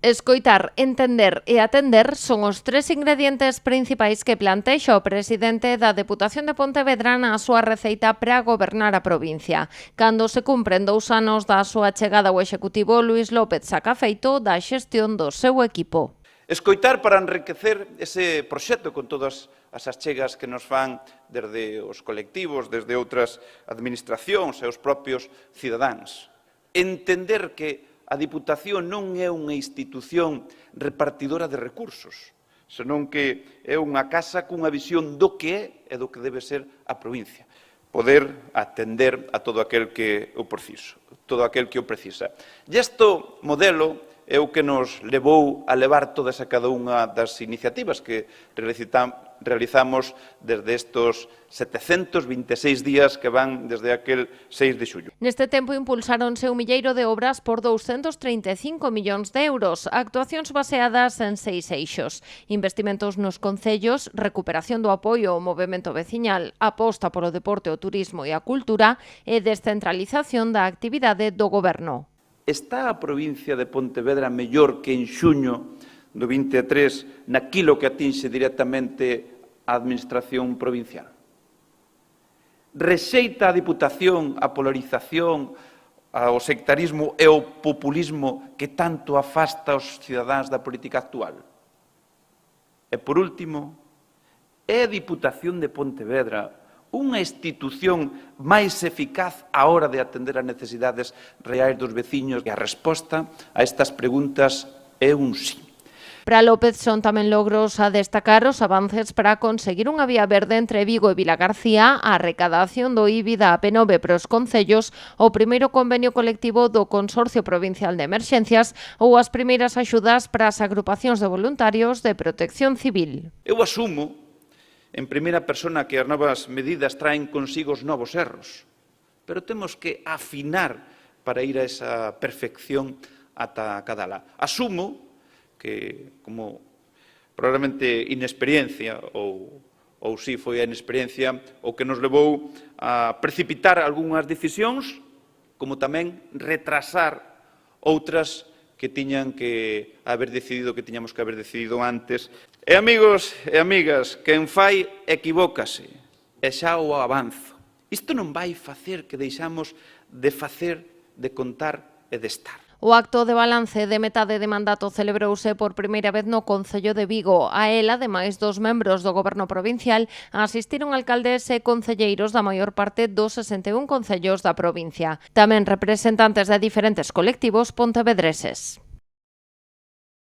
Escoitar, entender e atender son os tres ingredientes principais que plantexa o presidente da Deputación de Pontevedra na súa receita para gobernar a provincia. Cando se cumpren 2 anos da súa chegada ao Executivo, Luís López saca feito da xestión do seu equipo. Escoitar para enriquecer ese proxecto con todas as achegas que nos fan desde os colectivos, desde outras administracións e os propios cidadáns. Entender que a Diputación non é unha institución repartidora de recursos, senón que é unha casa cunha visión do que é e do que debe ser a provincia. Poder atender a todo aquel que o precisa. E este modelo é o que nos levou a levar todas e cada unha das iniciativas que realizamos desde estos 726 días que van desde aquel 6 de xullo. Neste tempo impulsáronse un milleiro de obras por 235 millóns de euros, actuacións baseadas en 6 eixos: investimentos nos concellos, recuperación do apoio ao movemento veciñal, aposta polo deporte, o turismo e a cultura e descentralización da actividade do goberno. Está a provincia de Pontevedra mellor que en xuño do 23 naquilo que atinxe directamente a administración provincial? Rexeita a Diputación a polarización, o sectarismo e o populismo que tanto afasta os cidadáns da política actual? E, por último, é a Diputación de Pontevedra unha institución máis eficaz á hora de atender as necesidades reais dos veciños? E a resposta a estas preguntas é un sí. Para López son tamén logros a destacar os avances para conseguir unha vía verde entre Vigo e Vilagarcía, a recadación do IBI da AP9 para os concellos, o primeiro convenio colectivo do Consorcio Provincial de Emerxencias ou as primeiras axudas para as agrupacións de voluntarios de protección civil. Eu asumo en primeira persona que as novas medidas traen consigo os novos erros, pero temos que afinar para ir a esa perfección ata cadala. Asumo que, como probablemente inexperiencia ou si foi a inexperiencia o que nos levou a precipitar algunhas decisións, como tamén retrasar outras que tiñamos que haber decidido antes. E, amigos e amigas, quen fai equivócase, e xa o avanzo. Isto non vai facer que deixamos de facer, de contar e de estar. O acto de balance de metade de mandato celebrouse por primeira vez no Concello de Vigo. A él, ademais dos membros do Goberno provincial, asistiron alcaldes e concelleiros da maior parte dos 61 concellos da provincia. Tamén representantes de diferentes colectivos pontevedreses.